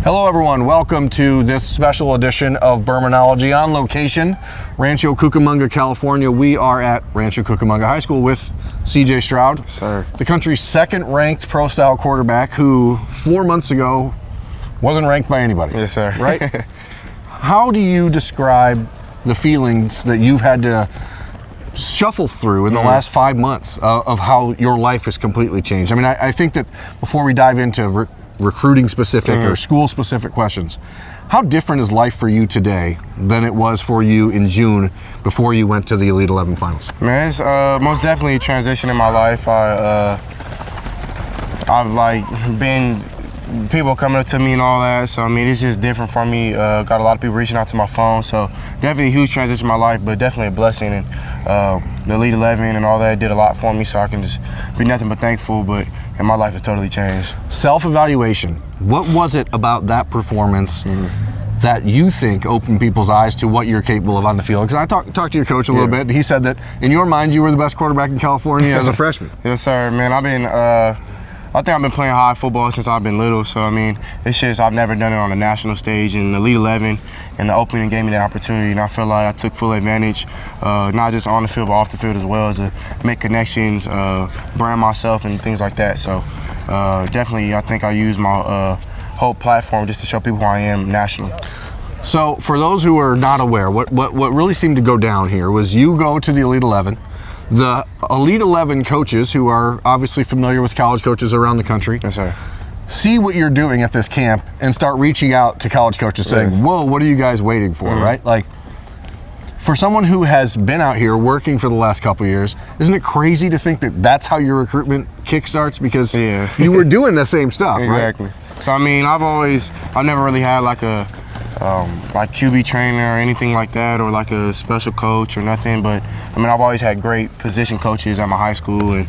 Hello everyone, welcome to this special edition of Birminology on location, Rancho Cucamonga, California. We are at Rancho Cucamonga High School with CJ Stroud, sir, the country's second-ranked pro-style quarterback who 4 months ago wasn't ranked by anybody. Yes, sir. Right? How do you describe the feelings that you've had to shuffle through in the last 5 months of how your life has completely changed? I mean, I think that before we dive into recruiting specific or school specific questions, how different is life for you today than it was for you in June before you went to the Elite 11 finals? Man, it's most definitely a transition in my life. I've been people coming up to me and all that, so I mean it's just different for me. Got a lot of people reaching out to my phone, so definitely a huge transition in my life, but definitely a blessing. And the Elite 11 and all that did a lot for me, so I can just be nothing but thankful. And my life has totally changed. Self-evaluation. What was it about that performance that you think opened people's eyes to what you're capable of on the field? Because I talked to your coach a little bit, and he said that in your mind you were the best quarterback in California as a freshman. Yes, sir, man. I think I've been playing high football since I've been little, so I mean, it's just I've never done it on a national stage. And the Elite 11 and the opening gave me the opportunity, and I feel like I took full advantage, not just on the field but off the field as well, to make connections, brand myself, and things like that. So definitely, I think I used my whole platform just to show people who I am nationally. So for those who are not aware, what really seemed to go down here was you go to the Elite 11. The Elite 11 coaches, who are obviously familiar with college coaches around the country, yes, sir, see what you're doing at this camp and start reaching out to college coaches saying, whoa, what are you guys waiting for, right? Like, for someone who has been out here working for the last couple of years, isn't it crazy to think that that's how your recruitment kickstarts? Because you were doing the same stuff, exactly. Right? So, I mean, I've never really had like a QB trainer or anything like that, or like a special coach or nothing, but I mean I've always had great position coaches at my high school and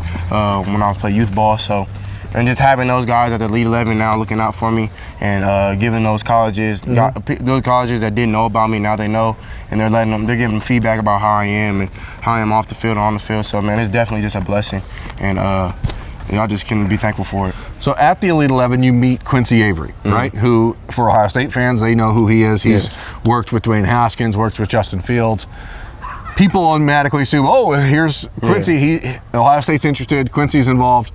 when I play youth ball, so and just having those guys at the Elite 11 now looking out for me and giving those colleges that didn't know about me, now they know, and they're giving feedback about how I am and how I am off the field and on the field. So man, it's definitely just a blessing, and I just can be thankful for it. So at the Elite 11, you meet Quincy Avery, right? Who, for Ohio State fans, they know who he is. He's worked with Dwayne Haskins, worked with Justin Fields. People automatically assume, oh, here's Quincy. Ohio State's interested. Quincy's involved.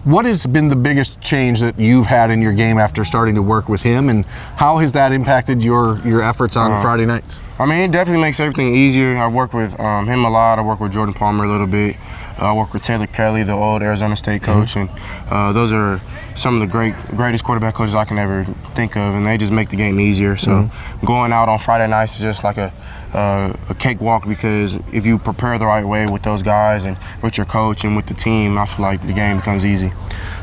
What has been the biggest change that you've had in your game after starting to work with him, and how has that impacted your efforts on Friday nights? I mean, it definitely makes everything easier. I've worked with him a lot. I work with Jordan Palmer a little bit. I work with Taylor Kelly, the old Arizona State coach, and those are some of the greatest quarterback coaches I can ever think of, and they just make the game easier. So going out on Friday nights is just like a cakewalk, because if you prepare the right way with those guys and with your coach and with the team, I feel like the game becomes easy.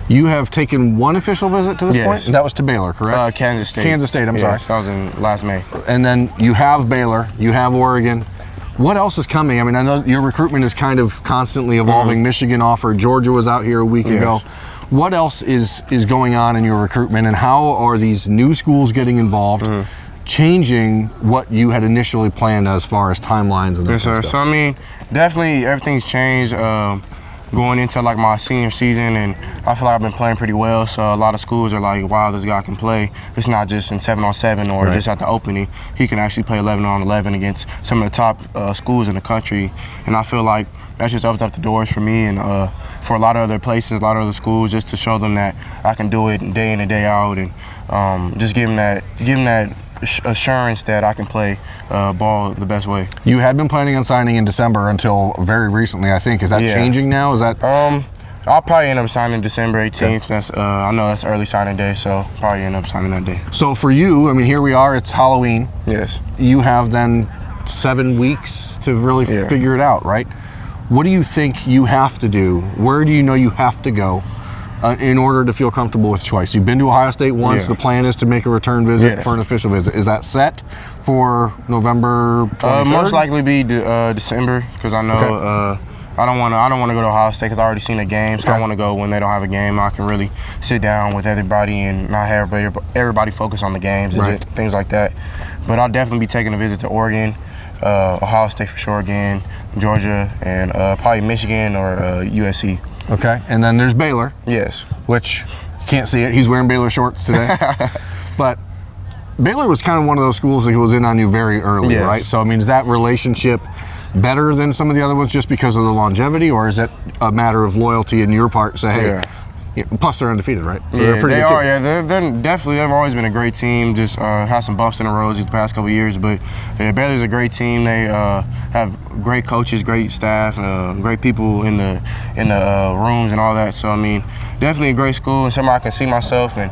You have taken one official visit to this point? And that was to Baylor, correct? Kansas State. Kansas State, I'm sorry. That was in last May. And then you have Baylor, you have Oregon. What else is coming? I mean, I know your recruitment is kind of constantly evolving. Michigan offered, Georgia was out here a week ago. What else is going on in your recruitment, and how are these new schools getting involved, changing what you had initially planned as far as timelines and that kind of stuff? So I mean, definitely everything's changed going into like my senior season, and I feel like I've been playing pretty well, so a lot of schools are like, wow, this guy can play. It's not just in 7-on-7 or just at the opening. He can actually play 11-on-11 against some of the top schools in the country, and I feel like that's just opened up the doors for me and for a lot of other places, a lot of other schools, just to show them that I can do it day in and day out, and just give them that assurance that I can play ball the best way. You had been planning on signing in December until very recently, I think. Is that changing now? Is that? I'll probably end up signing December 18th. That's I know that's early signing day, so probably end up signing that day. So for you, I mean, here we are. It's Halloween. Yes. You have then 7 weeks to really figure it out, right? What do you think you have to do? Where do you know you have to go in order to feel comfortable with choice? You've been to Ohio State once. The plan is to make a return visit for an official visit. Is that set for November 23rd? Most likely be December, because I know I don't want to go to Ohio State because I already seen a game, so I want to go when they don't have a game. I can really sit down with everybody and not have everybody focus on the games and just things like that. But I'll definitely be taking a visit to Oregon, Ohio State for sure again, Georgia, and probably Michigan or USC. Okay, and then there's Baylor. Yes. Which, you can't see it, he's wearing Baylor shorts today. But Baylor was kind of one of those schools that was in on you very early, Yes. right? So, I mean, is that relationship better than some of the other ones just because of the longevity, or is it a matter of loyalty in your part? Say, hey, plus they're undefeated, right? So they're a pretty good team. Yeah, they've always been a great team. Just had some bumps in the road these past couple of years, but yeah, Baylor's a great team. They have great coaches, great staff, great people in the rooms and all that. So I mean, definitely a great school and somewhere I can see myself, and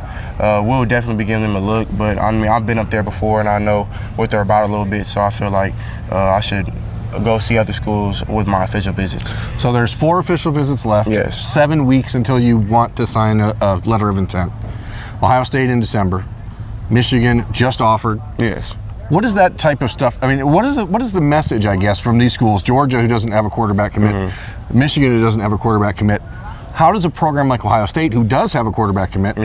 we'll definitely be giving them a look. But I mean, I've been up there before and I know what they're about a little bit, so I feel like I should go see other schools with my official visits. So there's 4 official visits left. Yes. 7 weeks until you want to sign a letter of intent. Ohio State in December. Michigan just offered. Yes. What is that type of stuff? I mean, what is the message, I guess, from these schools? Georgia, who doesn't have a quarterback commit. Michigan, who doesn't have a quarterback commit. How does a program like Ohio State, who does have a quarterback commit,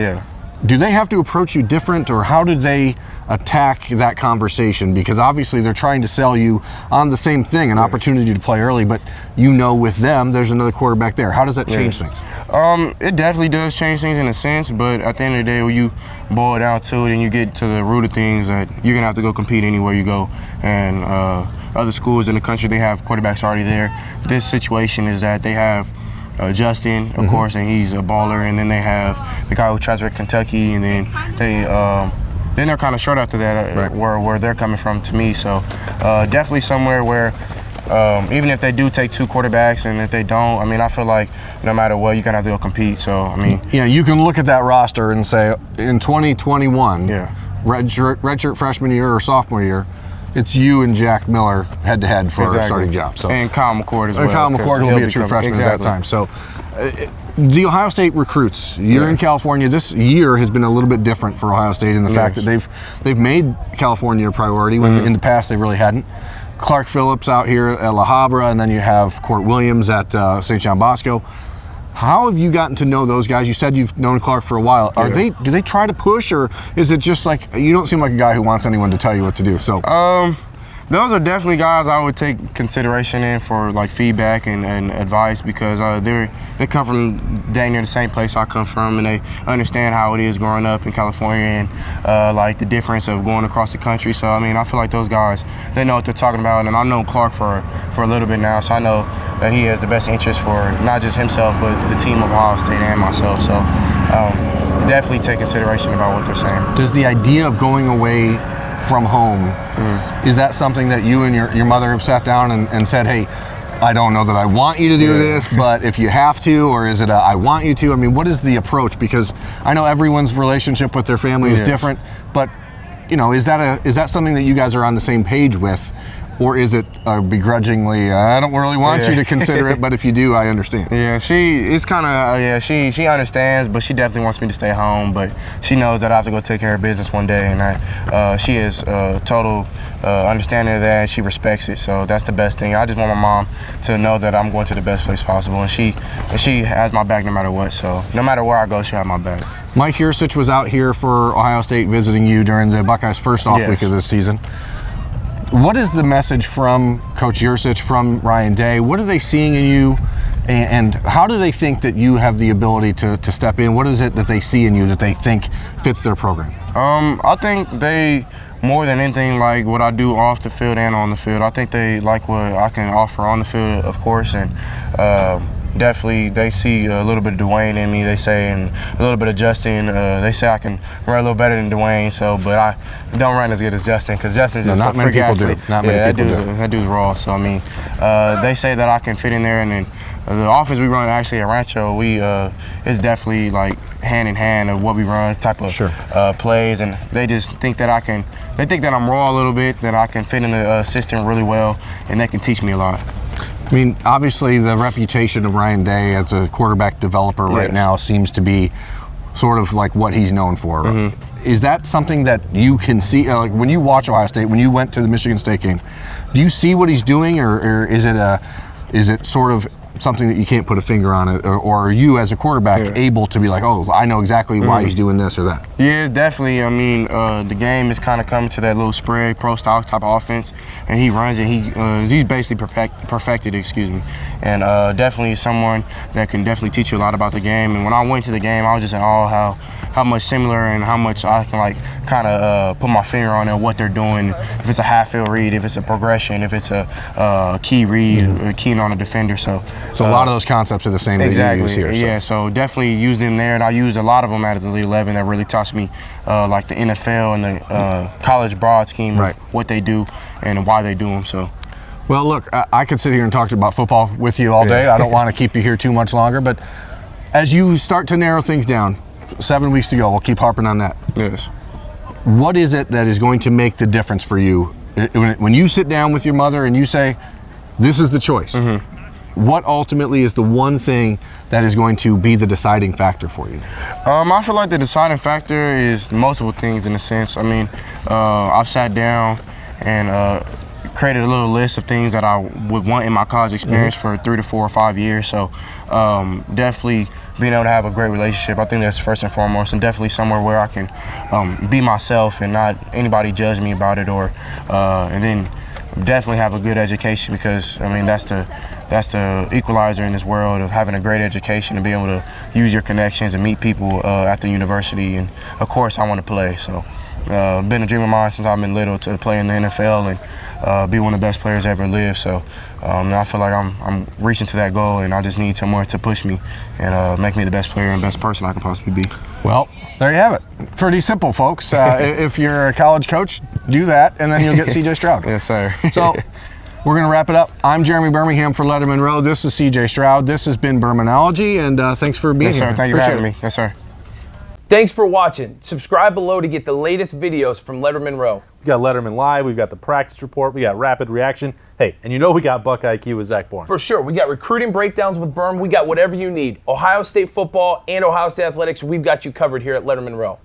do they have to approach you different, or how do they attack that conversation? Because obviously they're trying to sell you on the same thing, an opportunity to play early, but you know with them there's another quarterback there. How does that change things? It definitely does change things in a sense, but at the end of the day, when you boil it down to it and you get to the root of things, that you're going to have to go compete anywhere you go. And other schools in the country, they have quarterbacks already there. This situation is that they have Justin, of course, and he's a baller, and then they have the guy who transferred Kentucky, and then they're kind of short after that, where they're coming from to me. So definitely somewhere where even if they do take 2 quarterbacks, and if they don't, I mean, I feel like no matter what, you're gonna have to go compete. So I mean, you can look at that roster and say in 2021, redshirt freshman year or sophomore year, it's you and Jack Miller head-to-head for a starting job. So and Kyle McCord as well. And Kyle McCord will be a true freshman at that time. So the Ohio State recruits, you're in California. This year has been a little bit different for Ohio State in the fact that they've made California a priority when in the past they really hadn't. Clark Phillips out here at La Habra, and then you have Court Williams at St. John Bosco. How have you gotten to know those guys? You said you've known Clark for a while. Do they try to push, or is it just like you don't seem like a guy who wants anyone to tell you what to do? So those are definitely guys I would take consideration in for like feedback and advice, because they come from dang near the same place I come from, and they understand how it is growing up in California and like the difference of going across the country. So I mean, I feel like those guys, they know what they're talking about, and I've known Clark for a little bit now, so I know that he has the best interest for not just himself, but the team of Ohio State and myself. So definitely take consideration about what they're saying. Does the idea of going away from home, is that something that you and your mother have sat down and said, hey, I don't know that I want you to do this, but if you have to, or is it I want you to? I mean, what is the approach? Because I know everyone's relationship with their family is different, but is that something that you guys are on the same page with? Or is it begrudgingly, I don't really want you to consider it, but if you do, I understand? Yeah, she understands, but she definitely wants me to stay home, but she knows that I have to go take care of business one day, and she is total understanding of that, and she respects it, so that's the best thing. I just want my mom to know that I'm going to the best place possible, and she has my back no matter what, so no matter where I go, she'll have my back. Mike Yursich was out here for Ohio State visiting you during the Buckeyes' first off week of this season. What is the message from Coach Yursich, from Ryan Day? What are they seeing in you, and how do they think that you have the ability to step in? What is it that they see in you that they think fits their program? I think they, more than anything, like what I do off the field and on the field. I think they like what I can offer on the field, of course, and definitely they see a little bit of Dwayne in me, they say, and a little bit of Justin. They say I can run a little better than Dwayne, but I don't run as good as Justin, because Justin's just not a many freak people athlete. do. Not many people do. That dude's raw. So I mean, they say that I can fit in there, and then the offense we run actually at Rancho, it's definitely like hand in hand of what we run, type of plays, and they just think that they think that I'm raw a little bit, that I can fit in the system really well, and they can teach me a lot. I mean, obviously the reputation of Ryan Day as a quarterback developer right now seems to be sort of like what he's known for. Is that something that you can see, like when you watch Ohio State, when you went to the Michigan State game, do you see what he's doing, or is it sort of something that you can't put a finger on it, or are you as a quarterback able to be like, oh, I know exactly why he's doing this or that? Yeah, definitely. I mean, the game is kind of coming to that little spread, pro style type of offense, and he runs it. He's basically perfected, and definitely someone that can definitely teach you a lot about the game. And when I went to the game, I was just in awe how how much similar and how much I can like kind of put my finger on it, what they're doing. If it's a half field read, if it's a progression, if it's a key read, or keying on a defender. So a lot of those concepts are the same exactly, that you use here. Yeah, so definitely used them there, and I used a lot of them at the Elite 11 that really taught me like the NFL and the college broad scheme of what they do and why they do them. So. Well, look, I could sit here and talk about football with you all day. I don't want to keep you here too much longer, but as you start to narrow things down, 7 weeks to go, we'll keep harping on that. Yes. What is it that is going to make the difference for you when you sit down with your mother and you say, this is the choice? What ultimately is the one thing that is going to be the deciding factor for you? I feel like the deciding factor is multiple things in a sense. I mean, I've sat down and created a little list of things that I would want in my college experience for 3 to 4 or 5 years. So definitely being able to have a great relationship, I think that's first and foremost, and definitely somewhere where I can be myself and not anybody judge me about it, or and then definitely have a good education, because I mean that's the equalizer in this world of having a great education and being able to use your connections and meet people at the university. And of course I want to play, so been a dream of mine since I've been little to play in the NFL and be one of the best players ever lived. So I feel like I'm reaching to that goal, and I just need someone to push me and make me the best player and best person I can possibly be. Well, there you have it. Pretty simple, folks. If you're a college coach, do that, and then you'll get CJ Stroud. Yes, sir. So we're going to wrap it up. I'm Jeremy Birmingham for Lettermen Row. This is CJ Stroud. This has been Birminology, and thanks for being here. Yes, sir. Thank you for having me. Yes, sir. Thanks for watching. Subscribe below to get the latest videos from Lettermen Row. We got Letterman Live, we've got the practice report, we got rapid reaction. Hey, and you know we got Buckeye IQ with Zach Bourne. For sure. We got recruiting breakdowns with Birm. We got whatever you need. Ohio State football and Ohio State athletics, we've got you covered here at Lettermen Row.